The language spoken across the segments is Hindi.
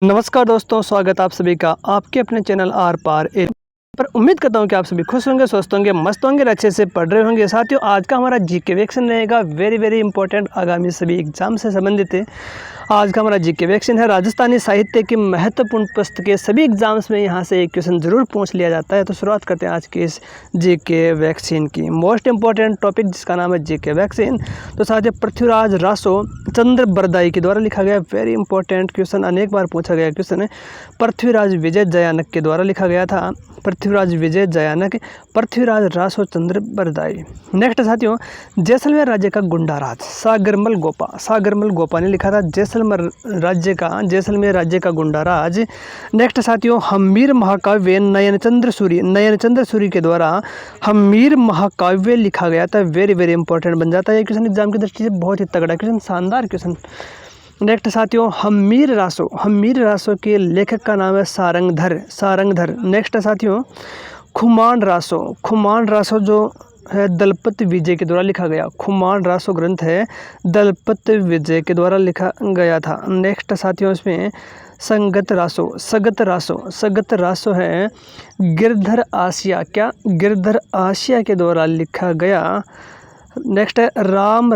नमस्कार दोस्तों, स्वागत आप सभी का आपके अपने चैनल आर पार ए पर। उम्मीद करता हूँ कि आप सभी खुश होंगे, स्वस्थ होंगे, मस्त होंगे और अच्छे से पढ़ रहे होंगे। साथियों, आज का हमारा जीके वैक्सीन रहेगा वेरी इंपॉर्टेंट, आगामी सभी एग्जाम से संबंधित है। आज का हमारा जीके वैक्सीन है राजस्थानी साहित्य की महत्वपूर्ण पुस्तक के सभी एग्जाम्स में यहाँ से एक क्वेश्चन जरूर पूछ लिया जाता है। तो शुरुआत करते हैं आज के इस जीके वैक्सीन की। मोस्ट इंपॉर्टेंट टॉपिक जिसका नाम है जीके वैक्सीन। तो साथियों, पृथ्वीराज रासो चंद्र बरदाई के द्वारा लिखा गया वेरी इंपॉर्टेंट क्वेश्चन, अनेक बार पूछा गया क्वेश्चन है। पृथ्वीराज विजय जयानक के द्वारा लिखा गया था। पृथ्वीराज विजय जयानक, पृथ्वीराज रासो चंद्र बरदाई। नेक्स्ट साथियों, जैसलमेर राज्य का गुंडा राज सागरमल गोपा ने लिखा था। जैसलमेर राज्य का गुंडा राज। नेक्स्ट साथियों, हम्मीर महाकाव्य नयनचंद्र सूरी के द्वारा हम्मीर महाकाव्य लिखा गया था। वेरी इंपॉर्टेंट बन जाता है ये क्वेश्चन एग्जाम की दृष्टि से, बहुत ही तगड़ा क्वेश्चन, शानदार क्वेश्चन। नेक्स्ट साथियों, हम्मीर रासो के लेखक का नाम है सारंगधर। नेक्स्ट साथियों, खुमान रासो जो है दलपत विजय के द्वारा लिखा गया। खुमान रासो ग्रंथ है दलपत विजय के द्वारा लिखा गया था। नेक्स्ट साथियों, इसमें सगत रासो है गिरधर आसिया के द्वारा लिखा गया। नेक्स्ट है राम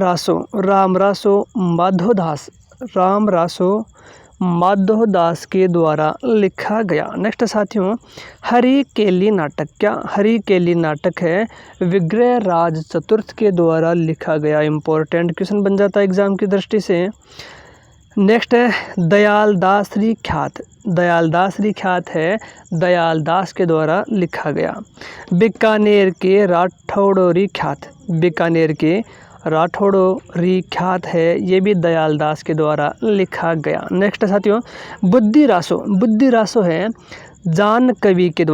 रासो माधोदास के द्वारा लिखा गया। नेक्स्ट साथियों, हरिकेली नाटक है विग्रह राज चतुर्थ के द्वारा लिखा गया। इंपॉर्टेंट क्वेश्चन बन जाता है एग्जाम की दृष्टि से। नेक्स्ट है दयालदास श्री ख्यात है दयालदास के द्वारा लिखा गया। बीकानेर के राठौड़ोरी ख्यात है, ये भी दयालदास के द्वारा लिखा गया। नेक्स्ट साथियों, बुद्धि रासो है जान कवि के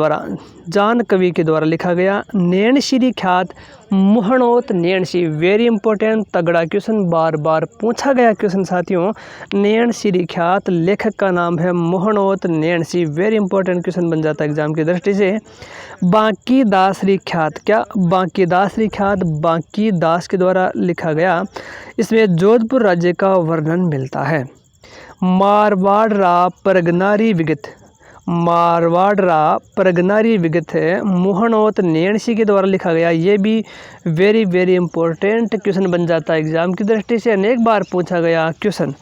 द्वारा लिखा गया। नैणश्री ख्यात मुहणोत नैणसी, वेरी इंपॉर्टेंट तगड़ा क्वेश्चन, बार पूछा गया क्वेश्चन साथियों। नैणश्री ख्यात लेखक का नाम है Muhnot Nainsi, very important question बन जाता है एग्जाम की दृष्टि से। बांकीदास बांकीदास के द्वारा लिखा गया। इसमें जोधपुर राज्य का वर्णन मिलता है। मारवाड़ प्रगनारी विगत है मुहणोत नैणसी के द्वारा लिखा गया। ये भी वेरी इंपॉर्टेंट क्वेश्चन बन जाता है एग्जाम की दृष्टि से, अनेक बार पूछा गया क्वेश्चन।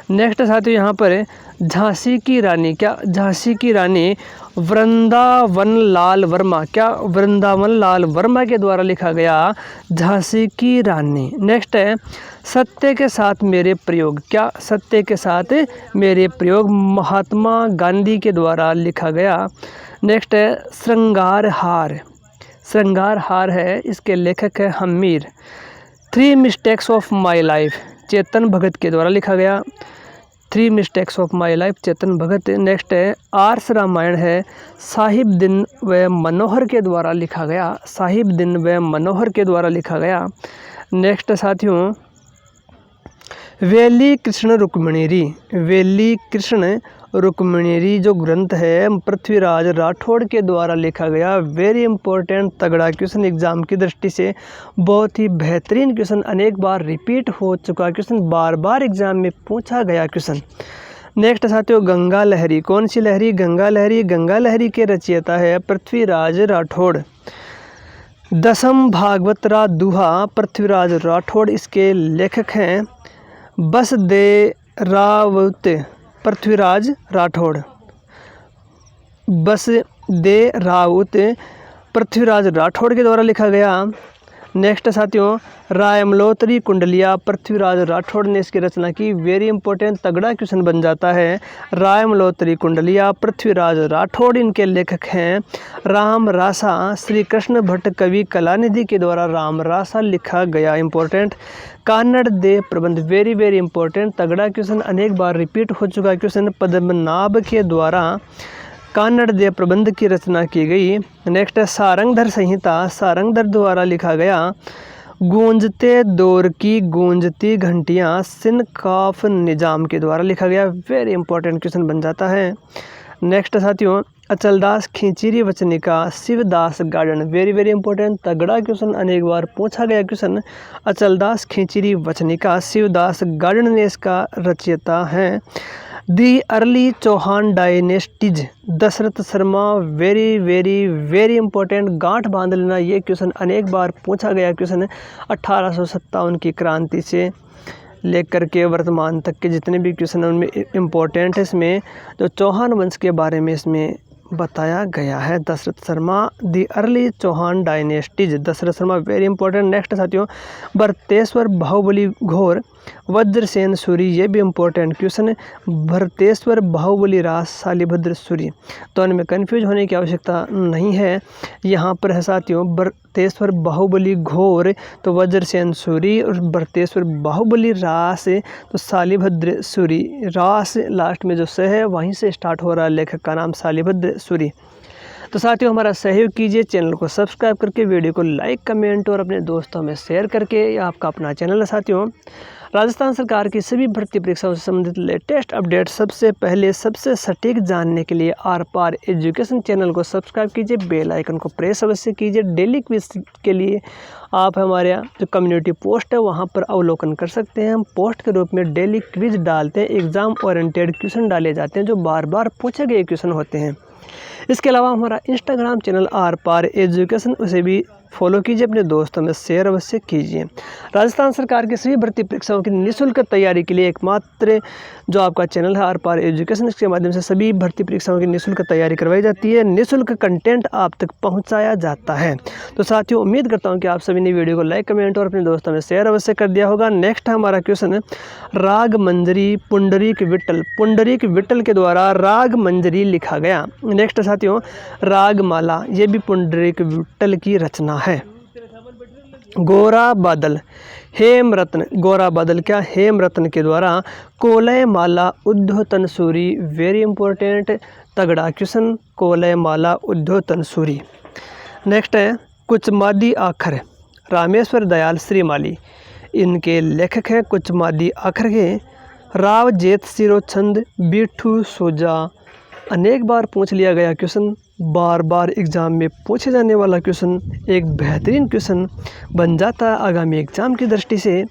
नेक्स्ट साथियों, यहाँ पर झांसी की रानी वृंदावन लाल वर्मा के द्वारा लिखा गया। झांसी की रानी। नेक्स्ट है सत्य के साथ मेरे प्रयोग महात्मा गांधी के द्वारा लिखा गया। नेक्स्ट है श्रृंगार हार है, इसके लेखक है Hammir. 3 mistakes of my life Chetan Bhagat के द्वारा लिखा गया। 3 mistakes of my life Chetan Bhagat. Next है आर्ष रामायण है साहिब दिन व मनोहर के द्वारा लिखा गया। नेक्स्ट साथियों, वेली कृष्ण रुक्मिणी जो ग्रंथ है पृथ्वीराज राठौड़ के द्वारा लिखा गया। वेरी इंपॉर्टेंट तगड़ा क्वेश्चन एग्जाम की दृष्टि से, बहुत ही बेहतरीन क्वेश्चन, अनेक बार रिपीट हो चुका क्वेश्चन, बार एग्जाम में पूछा गया क्वेश्चन। नेक्स्ट साथियों, गंगा लहरी, कौन सी लहरी? गंगा लहरी के रचयिता है पृथ्वीराज राठौड़। दशम भागवतरा दुहा पृथ्वीराज राठौड़, इसके लेखक हैं बसदेरावत पृथ्वीराज राठौड़ के द्वारा लिखा गया। नेक्स्ट साथियों, रायमलोत्री कुंडलिया पृथ्वीराज राठौड़ ने इसकी रचना की। वेरी इंपॉर्टेंट तगड़ा क्वेश्चन बन जाता है। रायमलोत्री कुंडलिया पृथ्वीराज राठौड़, इनके लेखक हैं राम रासा। श्री कृष्ण भट्ट कवि कलानिधि के द्वारा राम रासा लिखा गया। इंपॉर्टेंट कान्नड़ देव प्रबंध, वेरी इंपॉर्टेंट तगड़ा क्वेश्चन, अनेक बार रिपीट हो चुका क्वेश्चन। पद्मनाभ के द्वारा कान्नड़ देव प्रबंध की रचना की गई। नेक्स्ट है सारंगधर संहिता द्वारा लिखा गया। गूंजते दौर की गूंजती घंटियां सिनकाफ निजाम के द्वारा लिखा गया। वेरी इंपॉर्टेंट क्वेश्चन बन जाता है। नेक्स्ट साथियों, अचलदास खींचीरी वचनिका शिवदास गार्डन, वेरी इंपॉर्टेंट तगड़ा क्वेश्चन, अनेक बार पूछा गया क्वेश्चन। अचलदास खींचीरी वचनिका शिवदास गार्डन ने इसका रचयिता है। The early Chauhan dynasties, Dasharath Sharma. Very very very important, गांठ बांध लेना, ये क्वेश्चन अनेक बार पूछा गया क्वेश्चन है। 1857 की क्रांति से लेकर के वर्तमान तक के जितने भी क्वेश्चन हैं उनमें इम्पोर्टेंट है। इसमें जो चौहान वंश के बारे में इसमें बताया गया है। Dasharath Sharma, the early Chauhan dynasties, Dasharath Sharma very important. Next साथियों, भरतेश्वर, बाहुबली, घोर, वज्रसेन सूरी, ये भी इंपॉर्टेंट क्वेश्चन है। भरतेश्वर, बाहुबली, रास, शालिभद्र, सूरी, तो इनमें कन्फ्यूज होने की आवश्यकता नहीं है। यहाँ पर है साथियों भरतेश्वर, बाहुबली, घोर तो वज्रसेन सूरी, और भरतेश्वर, बाहुबली, रास तो शालिभद्र, सूरी। रास लास्ट में जो स है वहीं से स्टार्ट हो रहा है, लेखक का नाम शालिभद्र सूरी। तो साथियों हमारा सहयोग कीजिए, चैनल को सब्सक्राइब करके, वीडियो को लाइक, कमेंट और अपने दोस्तों में शेयर करके। ये आपका अपना चैनल है साथियों। राजस्थान सरकार की सभी भर्ती परीक्षाओं से संबंधित लेटेस्ट अपडेट सबसे पहले, सबसे सटीक जानने के लिए आर पार एजुकेशन चैनल को सब्सक्राइब कीजिए, बेल आइकन को प्रेस अवश्य कीजिए। डेली क्विज के लिए आप हमारे जो कम्युनिटी पोस्ट है वहां पर अवलोकन कर सकते हैं। हम पोस्ट के रूप में डेली क्विज डालते हैं, एग्जाम ओरिएंटेड क्वेश्चन डाले जाते हैं जो बार बार पूछे गए क्वेश्चन होते हैं। इसके अलावा हमारा Instagram channel are par education, उसे भी फॉलो कीजिए, अपने दोस्तों में शेयर अवश्य कीजिए। राजस्थान सरकार की सभी भर्ती परीक्षाओं की निःशुल्क तैयारी के लिए एकमात्र जो आपका चैनल है आर पार एजुकेशन, इसके माध्यम से सभी भर्ती परीक्षाओं की निःशुल्क तैयारी करवाई जाती है, निःशुल्क कंटेंट आप तक पहुंचाया जाता है। तो साथियों उम्मीद करता हूं कि आप सभी ने वीडियो को लाइक, कमेंट और अपने दोस्तों में शेयर अवश्य कर दिया होगा। नेक्स्ट हमारा क्वेश्चन है राग मंजरी पुंडरीक विट्ठल, पुंडरीक विट्ठल के द्वारा राग मंजरी लिखा गया। नेक्स्ट साथियों रागमाला, ये भी पुंडरीक विट्ठल की रचना है। गोरा बादल, हेमरत्न, गोरा बादल क्या हेमरत्न के द्वारा। कोलय माला उद्धोतन सूरी, वेरी इंपॉर्टेंट तगड़ा क्वेश्चन, कोलय माला उद्धोतन सूरी। नेक्स्ट है कुछ मादी आखर, रामेश्वर दयाल श्रीमाली, इनके लेखक हैं कुछ मादी आखर के। राव जेत सिरो छंद, बिट्ठू सोजा, अनेक बार पूछ लिया गया क्वेश्चन, बार बार एग्ज़ाम में पूछे जाने वाला क्वेश्चन, एक बेहतरीन क्वेश्चन बन जाता है आगामी एग्ज़ाम की दृष्टि से।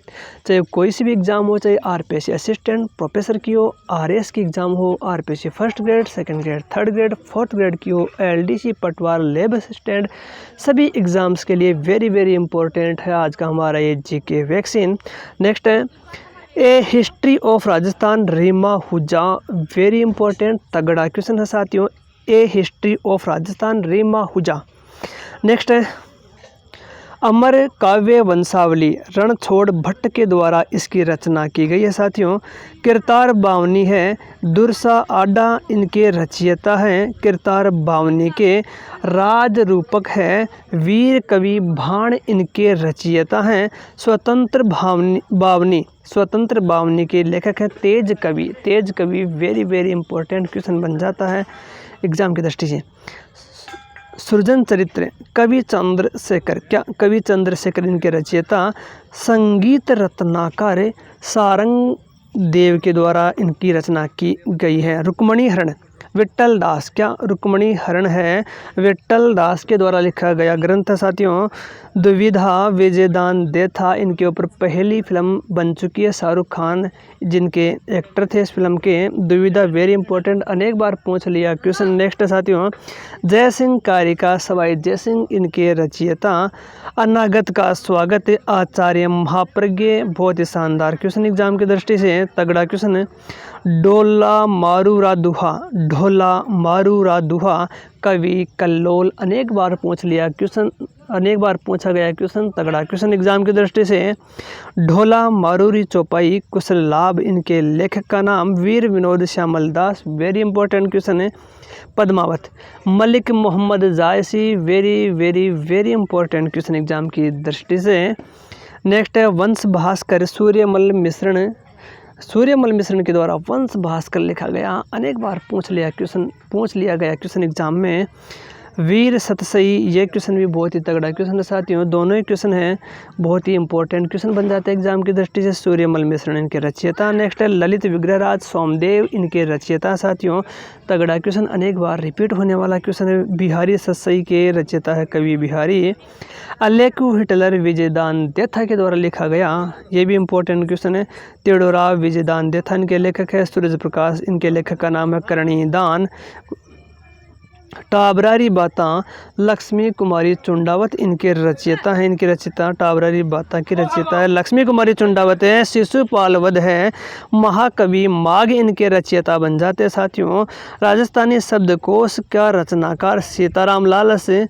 चाहे कोई सी भी एग्ज़ाम हो, चाहे आरपीएससी असिस्टेंट प्रोफेसर की हो, आरएएस की एग्ज़ाम हो, RPSC first grade, second grade, third grade, fourth grade की हो, एलडीसी, पटवार, लैब असिस्टेंट, सभी एग्ज़ाम्स के लिए वेरी वेरी इंपॉर्टेंट है आज का हमारा ये जीके वैक्सीन। नेक्स्ट है a history of Rajasthan, Rima Hooja, very important तगड़ा क्वेश्चन है साथियों, a history of Rajasthan, Rima Hooja. Next है अमर काव्य वंशावली, रणछोड़ भट्ट के द्वारा इसकी रचना की गई है साथियों। किरतार बावनी है, दुर्सा आडा इनके रचयिता हैं। किरतार बावनी के राज रूपक है वीर कवि भाण, इनके रचयिता हैं। स्वतंत्र बावनी, स्वतंत्र बावनी के लेखक हैं तेज कवि, तेज कवि वेरी वेरी इंपॉर्टेंट क्वेश्चन बन जाता है एग्जाम की दृष्टि से। सृजन चरित्र, कवि चंद्रशेखर, क्या कवि चंद्रशेखर इनके रचयिता। संगीत रत्नाकर, सारंग देव के द्वारा इनकी रचना की गई है। रुक्मणी हरण, विट्ठल दास, क्या रुक्मणी हरण है विट्ठल दास के द्वारा लिखा गया ग्रंथ है साथियों। द्विविधा विजयदान देथा, इनके ऊपर पहली फिल्म बन चुकी है, शाहरुख खान जिनके एक्टर थे इस फिल्म के। द्विविधा वेरी इंपॉर्टेंट, अनेक बार पूछ लिया क्वेश्चन। नेक्स्ट साथियों जय सिंह कारिका, सवाई जय सिंह इनके रचयिता। अनागत का स्वागत, आचार्य महाप्रज्ञ, बहुत ही शानदार क्वेश्चन एग्जाम की दृष्टि से, तगड़ा क्वेश्चन है। डोला मारूरा दुहा, ढोला मारूरा दुहा, कवि कल्लोल, अनेक बार पूछ लिया क्वेश्चन, अनेक बार पूछा गया क्वेश्चन, तगड़ा क्वेश्चन एग्जाम की दृष्टि से। ढोला मारूरी चौपाई, कुशल लाभ, इनके लेखक का नाम Veer Vinod Shyamal Das, very important question है। Padmavat, Malik Muhammad Jayasi, very very very important question exam की दृष्टि से। नेक्स्ट है वंश भास्कर, सूर्यमल मिश्रण, सूर्यमल मिश्रण के द्वारा वंश भास्कर लिखा गया, अनेक बार पूछ लिया गया क्वेश्चन एग्जाम में। वीर सतसई, ये क्वेश्चन भी बहुत ही तगड़ा क्वेश्चन है साथियों। दोनों ही क्वेश्चन हैं बहुत ही इंपॉर्टेंट क्वेश्चन बन जाते हैं एग्जाम की दृष्टि से। सूर्यमल मिश्रण इनके रचयिता। नेक्स्ट है ललित विग्रहराज सोमदेव इनके रचयिता साथियों। तगड़ा क्वेश्चन, अनेक बार रिपीट होने वाला क्वेश्चन है। बिहारी सतसई के रचयिता है कवि बिहारी। अलेकु हिटलर विजयदान देथा के द्वारा लिखा गया, ये भी इंपॉर्टेंट क्वेश्चन है। तेडोराव विजयदान देथा इनके लेखक है। सूरज प्रकाश इनके लेखक का नाम है। करणीदान। टाबरारी बातां, लक्ष्मी कुमारी चुंडावत इनके रचयिता हैं। इनकी रचयिता टाबरारी बातां की रचयिता है लक्ष्मी कुमारी चुंडावत है। शिशुपाल वध है महाकवि माघ इनके रचयिता बन जाते हैं साथियों। राजस्थानी शब्दकोश का रचनाकार सीताराम लाल से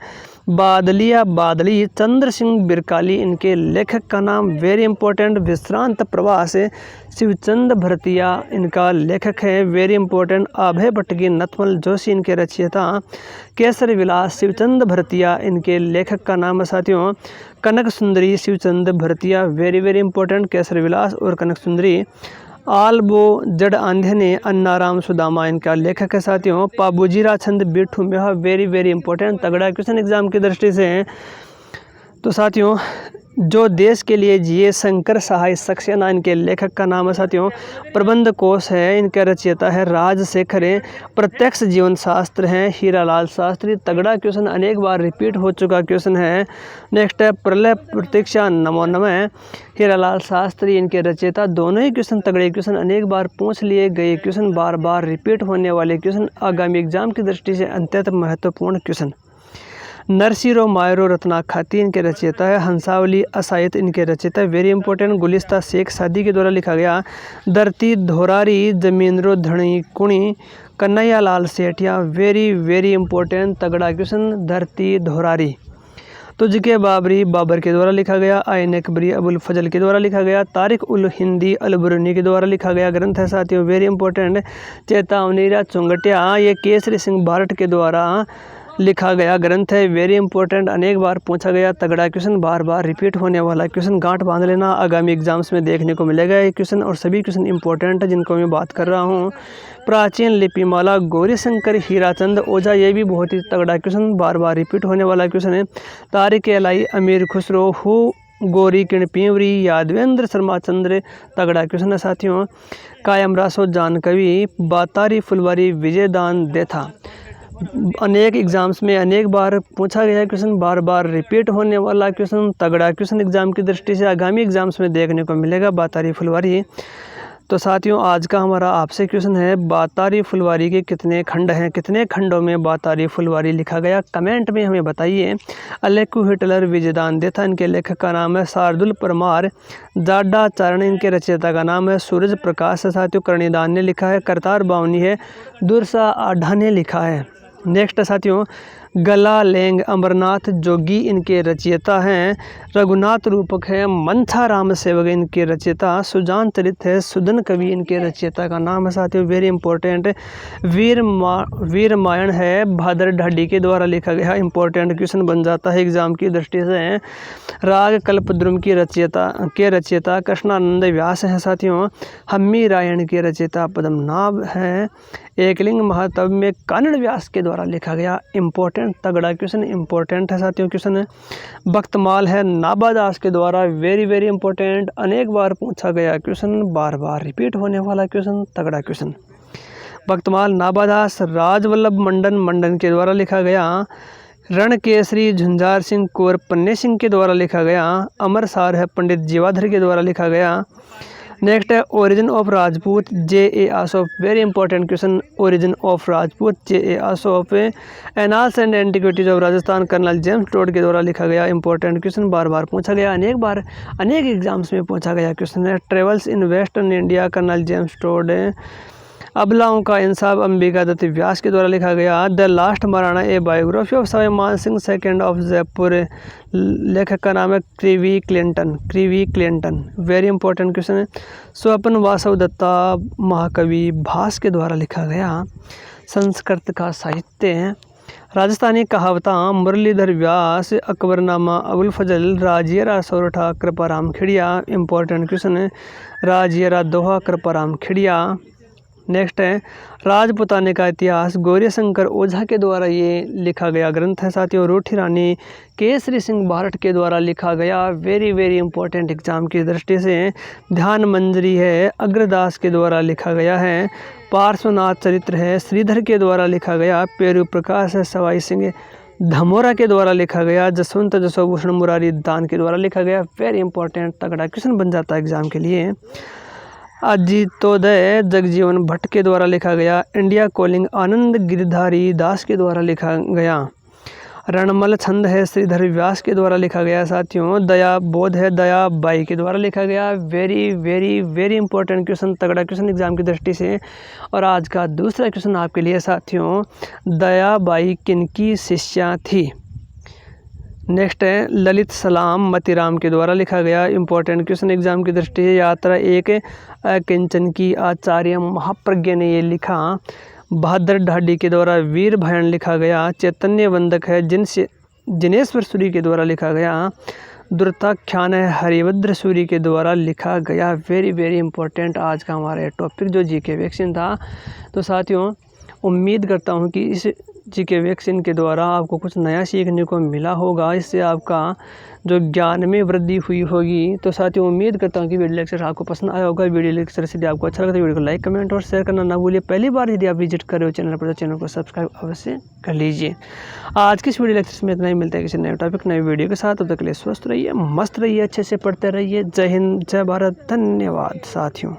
बादलिया बादली। चंद्र सिंह बिरकाली इनके लेखक का नाम। Very important. विश्रांत प्रवास शिवचंद भरतिया इनका लेखक है। Very important. अभय बटगी नथमल जोशी इनके रचयिता। केसर विलास शिवचंद भरतिया इनके लेखक का नाम है साथियों। Kanak Sundari Shivchand Bhartiya, very very important. Kesar Vilas और कनक सुंदरी। आलबो जड़ आंधे ने अन्नाराम सुदामा इनका लेखक है साथियों। पाबूजीरा छंद बिट्ठू में, वेरी वेरी इंपॉर्टेंट तगड़ा क्वेश्चन एग्जाम की दृष्टि से। तो साथियों, जो देश के लिए जिए शंकर सहाय सक्सेना इनके लेखक का नाम है साथियों। प्रबंध कोश है इनका रचयिता है राजशेखर। प्रत्यक्ष जीवन शास्त्र है हीरालाल शास्त्री। तगड़ा क्वेश्चन, अनेक बार रिपीट हो चुका क्वेश्चन है। नेक्स्ट है प्रलय प्रतीक्षा नमो नमः, हीरालाल शास्त्री इनके रचयिता। दोनों ही क्वेश्चन तगड़े क्वेश्चन, अनेक बार पूछ लिए गए क्वेश्चन, बार बार रिपीट होने वाले क्वेश्चन, आगामी एग्जाम की दृष्टि से अत्यंत महत्वपूर्ण क्वेश्चन। नरसिरो मायरो रत्नाखाती इनके रचयिता है। हंसावली असायत इनके रचयिता है। Very important. गुलिस्ता शेख सादी के द्वारा लिखा गया। धरती धोरारी जमींद्रो धणी कुणी Kanhaiya Lal Sethia, very very important तगड़ा क्वेश्चन। धरती धोरारी। तुझके बाबरी बाबर के द्वारा लिखा गया। आइन अकबरी अबुल फजल के द्वारा लिखा गया। तारिक उल हिंदी अल बुरनी के द्वारा लिखा गया ग्रंथ है साथियों। Very important. चेतावनीरा चुंगटिया, ये केसरी सिंह बारट के द्वारा लिखा गया ग्रंथ है। Very important. अनेक बार पूछा गया तगड़ा क्वेश्चन, बार बार रिपीट होने वाला क्वेश्चन, गांठ बांध लेना, आगामी एग्जाम्स में देखने को मिलेगा ये क्वेश्चन। और सभी क्वेश्चन इंपॉर्टेंट है जिनको मैं बात कर रहा हूँ। प्राचीन लिपिमाला गौरीशंकर हीराचंद ओझा, ये भी बहुत ही तगड़ा क्वेश्चन, बार बार रिपीट होने वाला क्वेश्चन है। तारिक एलाई अमीर खुसरो हु गोरी किण पीवरी यादवेंद्र शर्मा चंद्र, तगड़ा क्वेश्चन है साथियों। कायम रासो जान कवि बातारी फुलवारी विजयदान देथा। अनेक एग्जाम्स में अनेक बार पूछा गया क्वेश्चन, बार बार रिपीट होने वाला क्वेश्चन, तगड़ा क्वेश्चन एग्जाम की दृष्टि से आगामी एग्जाम्स में देखने को मिलेगा बातारी फुलवारी। तो साथियों, आज का हमारा आपसे क्वेश्चन है, बातारी फुलवारी के कितने खंड हैं, कितने खंडों में बातारी फुलवारी लिखा गया, कमेंट में हमें बताइए। अलेकु हिटलर विजयदान देथा इनके लेखक का नाम है। शार्दुल परमार जाडा चारण इनके रचयिता का नाम है। सूरज प्रकाश साथियों करणीदान ने लिखा है। करतार बावनी है दुरसा आढ़ा ने लिखा है। नेक्स्ट साथियों, गला लेंग अमरनाथ जोगी इनके रचयिता हैं। रघुनाथ रूपक है मंथा राम सेवक इनके रचयिता। सुजान चरित है सुदन कवि इनके रचयिता का नाम है साथियों। Very important. वीर मायन है भादर ढाडी के द्वारा लिखा गया। इंपॉर्टेंट क्वेश्चन बन जाता है एग्जाम की दृष्टि से। राग कल्पद्रुम की रचयिता कृष्णानंद व्यास हैं साथियों। हम्मी रायण के रचयिता पद्मनाभ हैं। एकलिंग महातव में कानड़ व्यास के द्वारा लिखा गया। इंपॉर्टेंट तगड़ा क्वेश्चन, इंपॉर्टेंट है साथियों क्वेश्चन है। भक्तमाल है नाबादास के द्वारा। Very very important. अनेक बार पूछा गया क्वेश्चन, बार बार रिपीट होने वाला क्वेश्चन, तगड़ा क्वेश्चन। भक्तमाल नाबादास राजवल्लभ मंडन के द्वारा लिखा गया। रण केसरी झुंझार सिंह कुंवर पन्ने सिंह के द्वारा लिखा गया। अमर सार है पंडित जीवाधर के द्वारा लिखा गया। नेक्स्ट है origin of Rajput J.A. Asopa. Very important question. Origin of Rajput J.A. Asopa. Annals and antiquities of Rajasthan colonel James Tod के द्वारा लिखा गया। इंपॉर्टेंट क्वेश्चन, बार बार पूछा गया, अनेक एग्जाम्स में पूछा गया क्वेश्चन है। Travels in western India colonel James Tod. अबलाओं का इंसाफ अंबिका दत्त व्यास के द्वारा लिखा गया। The last Maharana a biography of Sawai Man Singh second of Jaipur, लेखक का नाम है क्रीवी क्लिंटन। वेरी इंपॉर्टेंट क्वेश्चन है। स्वपन वासव दत्ता महाकवि भास के द्वारा लिखा गया। संस्कृत का साहित्य है। राजस्थानी कहावतां मुरलीधर व्यास। अकबरनामा अबुल फजल। राजियरा सोरठा कृपाराम खिड़िया। इंपॉर्टेंट क्वेश्चन है। राजियरा दोहा कृपाराम खिड़िया। नेक्स्ट है राजपुताने का इतिहास, गौरी शंकर ओझा के द्वारा ये लिखा गया ग्रंथ है साथियों। रूठी रानी केसरी सिंह बारठ के द्वारा लिखा गया, वेरी इंपॉर्टेंट एग्जाम की दृष्टि से। ध्यान मंजरी है, अग्रदास के द्वारा लिखा गया है। पार्श्वनाथ चरित्र है, श्रीधर के द्वारा लिखा गया। पेरू प्रकाश है, सवाई सिंह धमोरा के द्वारा लिखा गया। जसवंत जसोभूषण मुरारी दान के द्वारा लिखा गया। वेरी इंपॉर्टेंट तगड़ा क्वेश्चन बन जाता है एग्जाम के लिए। अजितोदय जगजीवन भट्ट के द्वारा लिखा गया। इंडिया कॉलिंग आनंद गिरधारी दास के द्वारा लिखा गया। रणमल छंद है, श्रीधर व्यास के द्वारा लिखा गया साथियों। दया बोध है, दया बाई के द्वारा लिखा गया। वेरी इंपॉर्टेंट क्वेश्चन, तगड़ा क्वेश्चन एग्जाम की दृष्टि से। और आज का दूसरा क्वेश्चन आपके लिए साथियों, दया बाई किनकी शिष्या थी। नेक्स्ट है ललित सलाम मतीराम के द्वारा लिखा गया। इंपॉर्टेंट क्वेश्चन एग्जाम की दृष्टि से। यात्रा एक अकिंचन की, आचार्य महाप्रज्ञ ने ये लिखा। बहादुर ढाडी के द्वारा वीर भयन लिखा गया। चैतन्य वंदक है, जिनेश्वर सूरी के द्वारा लिखा गया। दुर्ताख्यान है, हरिभद्र सूरी के द्वारा लिखा गया। वेरी इंपॉर्टेंट आज का हमारा टॉपिक जो जीके वैक्सीन था। तो साथियों उम्मीद करता हूँ कि इस जीके वैक्सीन के द्वारा आपको कुछ नया सीखने को मिला होगा, इससे आपका जो ज्ञान में वृद्धि हुई होगी। तो साथियों उम्मीद करता हूँ कि वीडियो लेक्चर आपको पसंद आया होगा। वीडियो लेक्चर से यदि आपको अच्छा लगता है वीडियो को लाइक कमेंट और शेयर करना ना भूलिए। पहली बार यदि आप विजिट कर रहे हो चैनल पर तो चैनल को सब्सक्राइब अवश्य कर लीजिए। आज की इस वीडियो लेक्चर में इतना ही, मिलता है किसी नए टॉपिक नए वीडियो के साथ। तब तक के लिए स्वस्थ रहिए, मस्त रहिए, अच्छे से पढ़ते रहिए। जय हिंद, जय भारत, धन्यवाद साथियों।